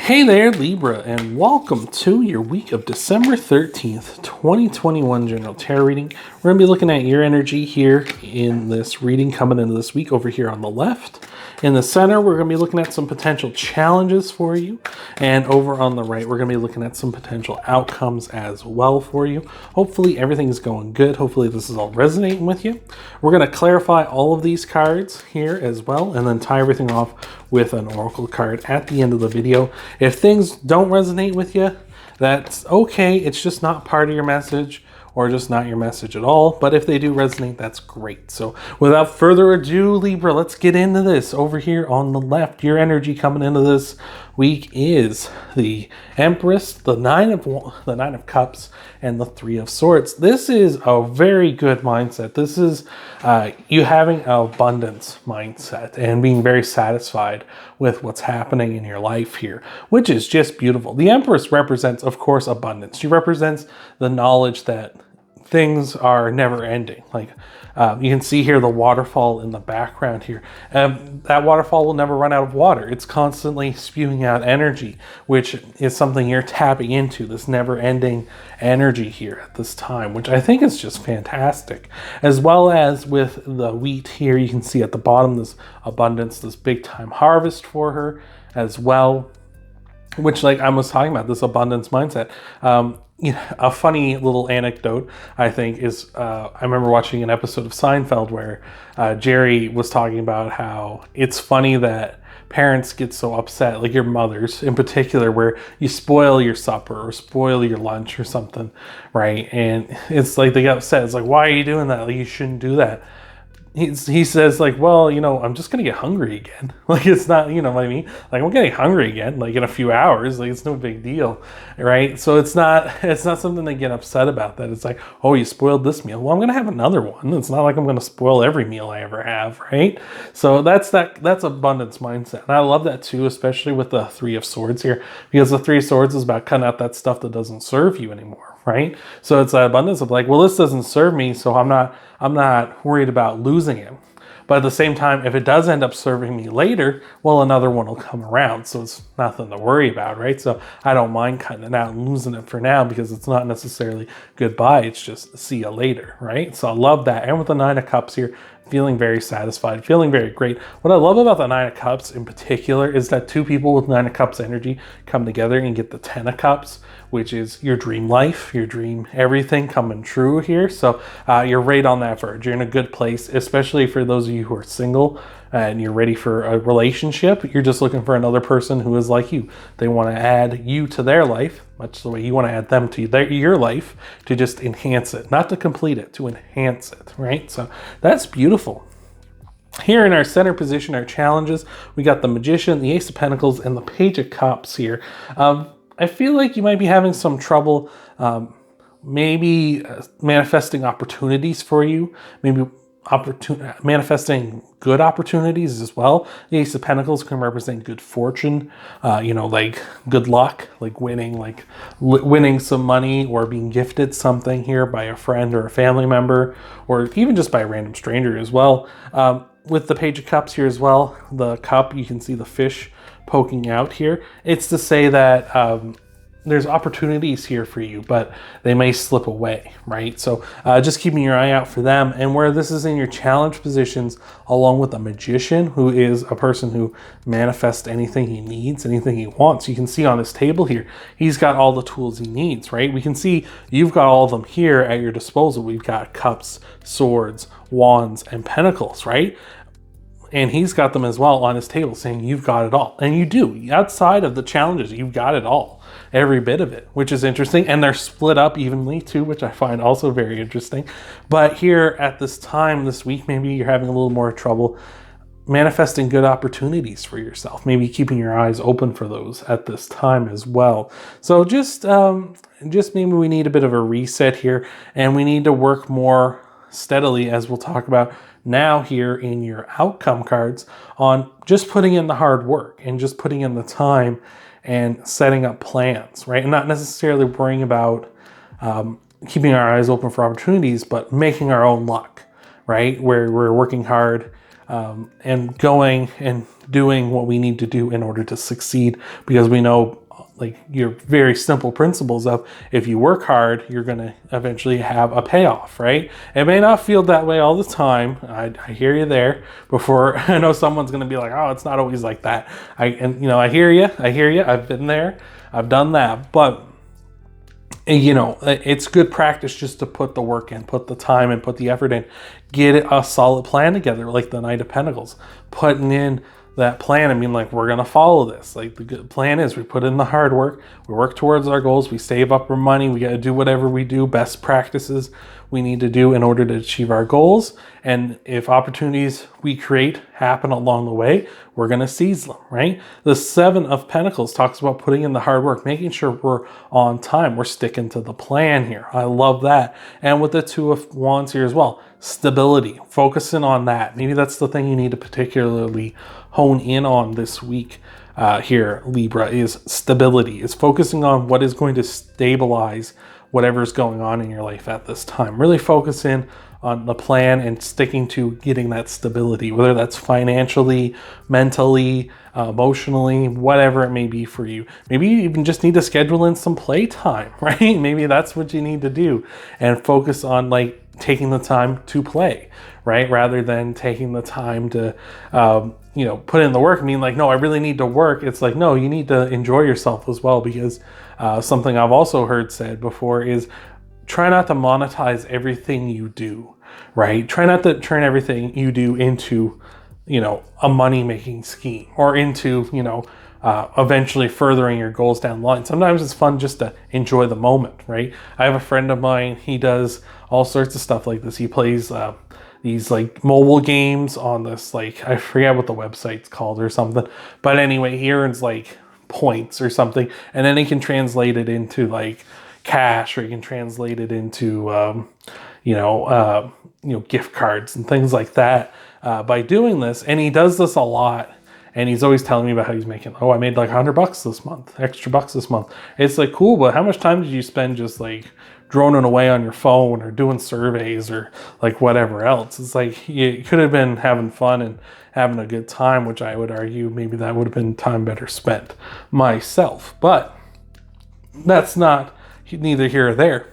Hey there, Libra, and welcome to your week of December 13th, 2021 General Tarot reading. We're going to be looking at your energy here in this reading coming into this week over here on the left. In the center, we're going to be looking at some potential challenges for you. And over on the right, we're going to be looking at some potential outcomes as well for you. Hopefully everything's going good. Hopefully this is all resonating with you. We're going to clarify all of these cards here as well, and then tie everything off with an oracle card at the end of the video. If things don't resonate with you, that's okay. It's just not part of your message, or just not your message at all. But if they do resonate, that's great. So without further ado, Libra, let's get into this. Over here on the left, your energy coming into this week is the Empress, the Nine of Cups, and the Three of Swords. This is a very good mindset. This is you having an abundance mindset and being very satisfied with what's happening in your life here, which is just beautiful. The Empress represents, of course, abundance. She represents the knowledge that things are never ending. Like you can see here the waterfall in the background here. That waterfall will never run out of water. It's constantly spewing out energy, which is something you're tapping into, this never-ending energy here at this time, which I think is just fantastic. As well as with the wheat here, you can see at the bottom this abundance, this big-time harvest for her as well, which, like I was talking about, this abundance mindset. A funny little anecdote, I think, is I remember watching an episode of Seinfeld where Jerry was talking about how it's funny that parents get so upset, like your mothers in particular, where you spoil your supper or spoil your lunch or something, right? And it's like they get upset. It's like, why are you doing that? Like, you shouldn't do that. He says, like, well, I'm just gonna get hungry again. Like, it's not, you know what I mean? Like, I'm getting hungry again, like in a few hours. Like, it's no big deal, right? So it's not something they get upset about. That it's like, oh, you spoiled this meal. Well, I'm gonna have another one. It's not like I'm gonna spoil every meal I ever have, right? So that's abundance mindset, and I love that too, especially with the Three of Swords here, because the Three of Swords is about cutting out that stuff that doesn't serve you anymore, right? So it's that abundance of like, well, this doesn't serve me, so I'm not worried about losing it. But at the same time, if it does end up serving me later, well, another one will come around. So it's nothing to worry about, right? So I don't mind cutting it out and losing it for now, because it's not necessarily goodbye. It's just see you later, right? So I love that. And with the Nine of Cups here, feeling very satisfied, feeling very great. What I love about the Nine of Cups in particular is that two people with Nine of Cups energy come together and get the Ten of Cups, which is your dream life, your dream everything coming true here. So you're right on that verge. You're in a good place, especially for those of you who are single and you're ready for a relationship. You're just looking for another person who is like you. They want to add you to their life, much the way you want to add them to your life, to just enhance it, not to complete it, to enhance it, right? So that's beautiful. Here in our center position, our challenges, we got the Magician, the Ace of Pentacles, and the Page of Cups here. I feel like you might be having some trouble maybe manifesting opportunities for you, maybe manifesting good opportunities as well. The Ace of Pentacles can represent good fortune, like good luck, like winning some money or being gifted something here by a friend or a family member, or even just by a random stranger as well. With the Page of Cups here as well, the cup, you can see the fish poking out here. It's to say that there's opportunities here for you, but they may slip away, right? So just keeping your eye out for them. And where this is in your challenge positions, along with a Magician, who is a person who manifests anything he needs, anything he wants. You can see on his table here, he's got all the tools he needs, right? We can see you've got all of them here at your disposal. We've got cups, swords, wands, and pentacles, right? And he's got them as well on his table, saying you've got it all. And you do. Outside of the challenges, you've got it all. Every bit of it, which is interesting. And they're split up evenly too, which I find also very interesting. But here at this time, this week, maybe you're having a little more trouble manifesting good opportunities for yourself. Maybe keeping your eyes open for those at this time as well. So just maybe we need a bit of a reset here, and we need to work more steadily, as we'll talk about now here in your outcome cards, on just putting in the hard work and just putting in the time and setting up plans, right? And not necessarily worrying about keeping our eyes open for opportunities, but making our own luck, right? Where we're working hard and going and doing what we need to do in order to succeed, because we know, like, your very simple principles of, if you work hard, you're going to eventually have a payoff, right? It may not feel that way all the time. I hear you there. Before I know someone's going to be like, oh, it's not always like that. I hear you. I've been there. I've done that. But it's good practice just to put the work in, put the time and put the effort in, get a solid plan together, like the Knight of Pentacles, putting in that plan. I mean, like, we're going to follow this. Like, the good plan is we put in the hard work, we work towards our goals, we save up our money, we got to do whatever we do, best practices we need to do in order to achieve our goals. And if opportunities we create happen along the way, we're going to seize them, right? The Seven of Pentacles talks about putting in the hard work, making sure we're on time, we're sticking to the plan here. I love that. And with the Two of Wands here as well, stability, focusing on that. Maybe that's the thing you need to particularly hone in on this week here, Libra, is stability, is focusing on what is going to stabilize whatever's going on in your life at this time. Really focus in on the plan and sticking to getting that stability, whether that's financially, mentally, emotionally, whatever it may be for you. Maybe you even just need to schedule in some playtime, right? Maybe that's what you need to do, and focus on, like, taking the time to play, right? Rather than taking the time to, put in the work. I mean, like, no, I really need to work. It's like, no, you need to enjoy yourself as well, because something I've also heard said before is, try not to monetize everything you do, right? Try not to turn everything you do into, a money-making scheme, or into, eventually furthering your goals down the line. Sometimes it's fun just to enjoy the moment, right? I have a friend of mine, he does all sorts of stuff like this. He plays these, like, mobile games on this, like, I forget what the website's called or something. But anyway, he earns, like, points or something, and then he can translate it into, like, cash, or you can translate it into gift cards and things like that by doing this. And he does this a lot, and he's always telling me about how he's making, I made like $100 this month, extra bucks this month. It's like, cool, but how much time did you spend just, like, droning away on your phone or doing surveys or, like, whatever else? It's like, you could have been having fun and having a good time, which I would argue maybe that would have been time better spent myself. But that's not neither here or there.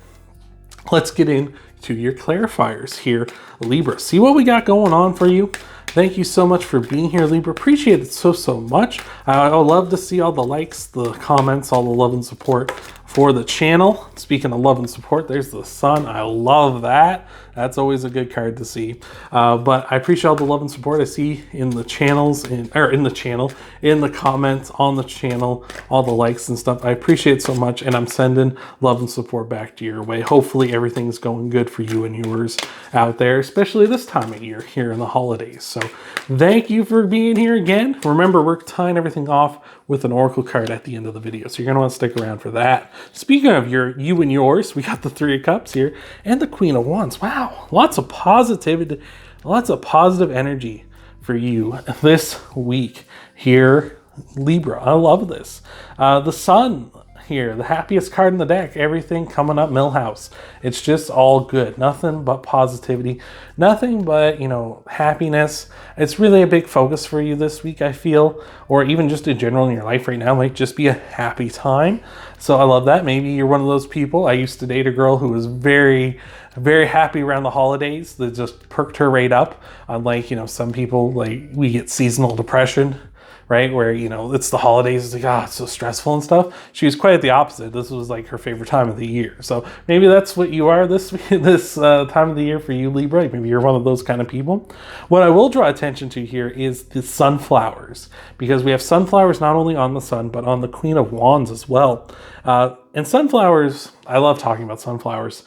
Let's get into your clarifiers here, Libra. See what we got going on for you. Thank you so much for being here, Libra. Appreciate it so much. I would love to see all the likes, the comments, all the love and support for the channel. Speaking of love and support, there's the sun. I love that. That's always a good card to see. But I appreciate all the love and support I see in the channels, in the comments on the channel, all the likes and stuff. I appreciate it so much, and I'm sending love and support back to your way. Hopefully everything's going good for you and yours out there, especially this time of year here in the holidays. So thank you for being here again. Remember, we're tying everything off with an oracle card at the end of the video, so you're going to want to stick around for that. Speaking of you and yours, we got the Three of Cups here and the Queen of Wands. Wow, lots of positivity, lots of positive energy for you this week here, Libra. I love this. The Sun here, the happiest card in the deck. Everything coming up Millhouse. It's just all good. Nothing but positivity. Nothing but, happiness. It's really a big focus for you this week, I feel, or even just in general in your life right now. Might just be a happy time. So I love that. Maybe you're one of those people. I used to date a girl who was very, very happy around the holidays. That just perked her right up. Unlike, some people, like, we get seasonal depression, right? Where, it's the holidays, it's like, it's so stressful and stuff. She was quite the opposite. This was like her favorite time of the year. So maybe that's what you are this time of the year for you, Libra. Maybe you're one of those kind of people. What I will draw attention to here is the sunflowers, because we have sunflowers not only on the sun, but on the Queen of Wands as well. And sunflowers, I love talking about sunflowers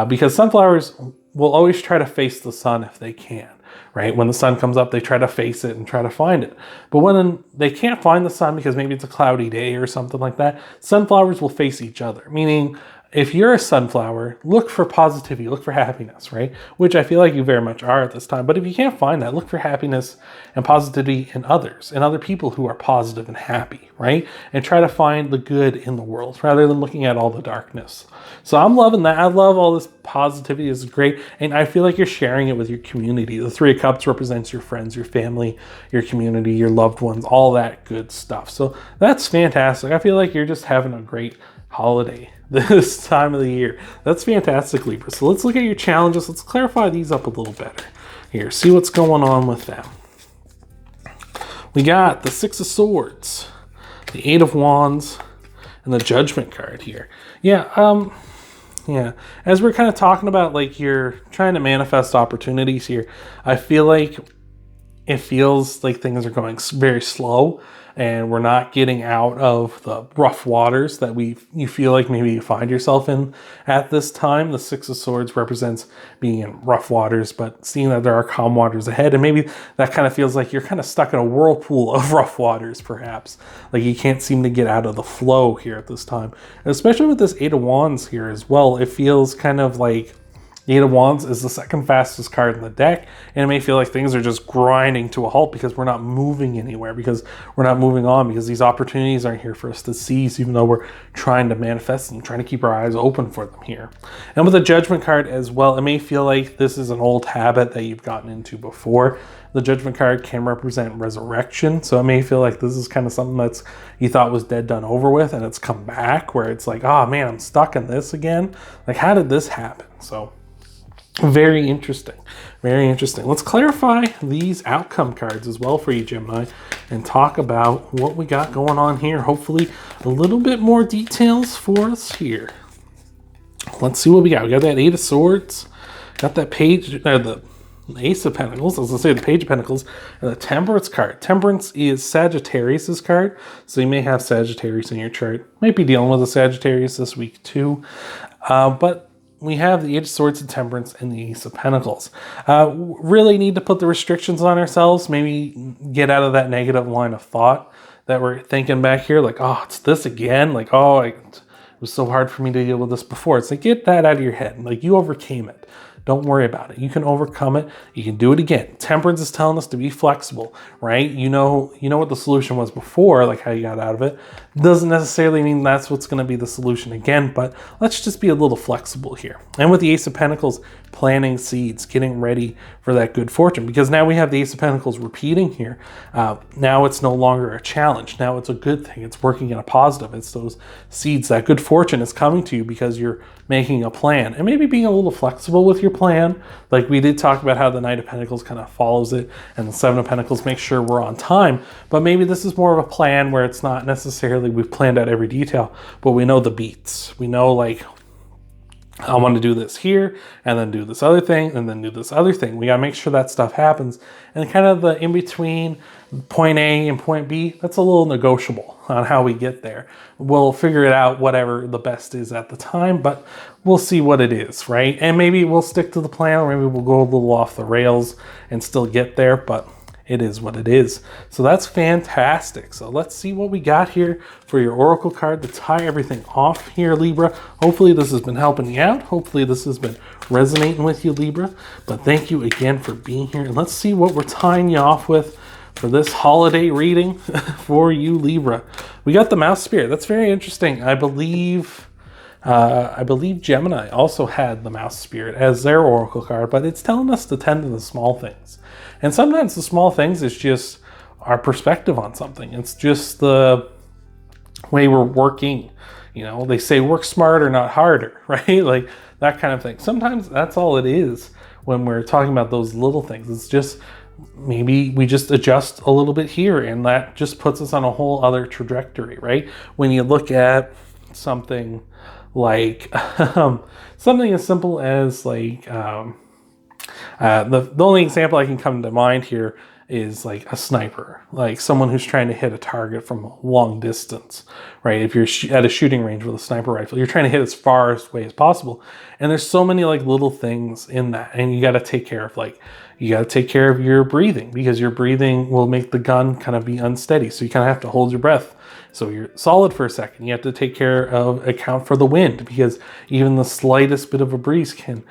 because sunflowers will always try to face the sun if they can. Right? When the sun comes up, they try to face it and try to find it. But when they can't find the sun because maybe it's a cloudy day or something like that, sunflowers will face each other. Meaning, if you're a sunflower, look for positivity, look for happiness, right? Which I feel like you very much are at this time. But if you can't find that, look for happiness and positivity in others and other people who are positive and happy, right? And try to find the good in the world rather than looking at all the darkness. So I'm loving that. I love all this positivity. It's great. And I feel like you're sharing it with your community. The Three of Cups represents your friends, your family, your community, your loved ones, all that good stuff. So that's fantastic. I feel like you're just having a great holiday this time of the year. That's fantastic, Libra. So let's look at your challenges. Let's clarify these up a little better here. See what's going on with them. We got the Six of Swords, the Eight of Wands, and the Judgment card here. Yeah, as we're kind of talking about, like, you're trying to manifest opportunities here, I feel like it feels like things are going very slow and we're not getting out of the rough waters that you feel like maybe you find yourself in at this time. The Six of Swords represents being in rough waters, but seeing that there are calm waters ahead, and maybe that kind of feels like you're kind of stuck in a whirlpool of rough waters, perhaps. Like you can't seem to get out of the flow here at this time. And especially with this Eight of Wands here as well, it feels kind of like the Eight of Wands is the second fastest card in the deck, and it may feel like things are just grinding to a halt because we're not moving anywhere, because we're not moving on, because these opportunities aren't here for us to seize, even though we're trying to manifest them, trying to keep our eyes open for them here. And with the Judgment card as well, it may feel like this is an old habit that you've gotten into before. The Judgment card can represent resurrection, so it may feel like this is kind of something that's you thought was dead, done, over with, and it's come back, where it's like, oh man, I'm stuck in this again. Like, how did this happen? So very interesting. Very interesting. Let's clarify these outcome cards as well for you, Gemini, and talk about what we got going on here. Hopefully a little bit more details for us here. Let's see what we got. We got that Eight of Swords, got that the Ace of Pentacles, I was going to say the Page of Pentacles, and the Temperance card. Temperance is Sagittarius's card, so you may have Sagittarius in your chart. Might be dealing with a Sagittarius this week too, but we have the Eight of Swords and Temperance and the Ace of Pentacles. Really need to put the restrictions on ourselves. Maybe get out of that negative line of thought that we're thinking back here. Like, oh, it's this again. Like, oh, it was so hard for me to deal with this before. It's like, get that out of your head. Like, you overcame it. Don't worry about it. You can overcome it. You can do it again. Temperance is telling us to be flexible, right? You know what the solution was before, like how you got out of it. Doesn't necessarily mean that's what's going to be the solution again, but let's just be a little flexible here. And with the Ace of Pentacles, planting seeds, getting ready for that good fortune, because now we have the Ace of Pentacles repeating here. Now it's no longer a challenge. Now it's a good thing. It's working in a positive. It's those seeds, that good fortune is coming to you because you're making a plan and maybe being a little flexible with your plan. Like we did talk about how the Knight of Pentacles kind of follows it, and the Seven of Pentacles makes sure we're on time. But maybe this is more of a plan where it's not necessarily we've planned out every detail, but we know the beats. We know, like, I want to do this here, and then do this other thing, and then do this other thing. We got to make sure that stuff happens. And kind of the in-between point A and point B, that's a little negotiable on how we get there. We'll figure it out, whatever the best is at the time, but we'll see what it is, right? And maybe we'll stick to the plan, or maybe we'll go a little off the rails and still get there, but it is what it is. So that's fantastic. So let's see what we got here for your Oracle card to tie everything off here, Libra. Hopefully this has been helping you out. Hopefully this has been resonating with you, Libra. But thank you again for being here. And let's see what we're tying you off with for this holiday reading for you, Libra. We got the Mouse Spirit. That's very interesting. I believe Gemini also had the Mouse Spirit as their Oracle card, but it's telling us to tend to the small things. And sometimes the small things is just our perspective on something. It's just the way we're working. You know, they say work smarter, not harder, right? Like that kind of thing. Sometimes that's all it is when we're talking about those little things. It's just maybe we just adjust a little bit here, and that just puts us on a whole other trajectory, right? When you look at something like something as simple as like the only example I can come to mind here is like a sniper, like someone who's trying to hit a target from a long distance, right? If you're at a shooting range with a sniper rifle, you're trying to hit as far away as possible. And there's so many like little things in that, and you got to take care of your breathing, because your breathing will make the gun kind of be unsteady. So you kind of have to hold your breath So you're solid for a second. You have to take care of, account for the wind, because even the slightest bit of a breeze can,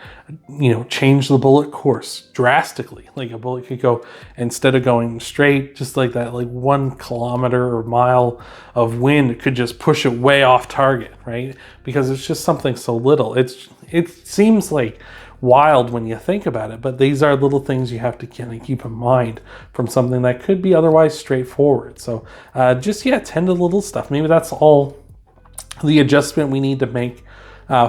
change the bullet course drastically. Like a bullet could go, instead of going straight, just like that, like 1 kilometer or mile of wind, it could just push it way off target, right? Because it's just something so little. It seems like wild when you think about it, but these are little things you have to kind of keep in mind from something that could be otherwise straightforward. So tend to little stuff. Maybe that's all the adjustment we need to make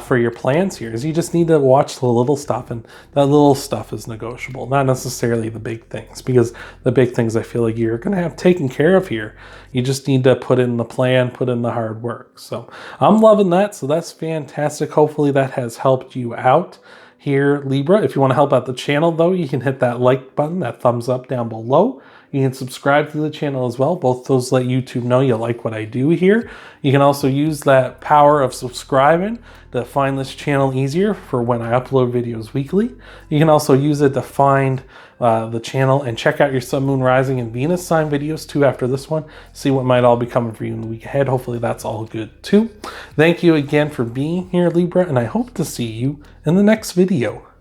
for your plans here, is you just need to watch the little stuff, and that little stuff is negotiable, not necessarily the big things, because the big things I feel like you're going to have taken care of here. You just need to put in the plan, put in the hard work. So I'm loving that. So that's fantastic. Hopefully that has helped you out here, Libra. If you want to help out the channel, though, you can hit that like button, that thumbs up down below. You can subscribe to the channel as well. Both those let YouTube know you like what I do here. You can also use that power of subscribing to find this channel easier for when I upload videos weekly. You can also use it to find the channel and check out your Sun, Moon, Rising, and Venus sign videos too after this one. See what might all be coming for you in the week ahead. Hopefully that's all good too. Thank you again for being here, Libra, and I hope to see you in the next video.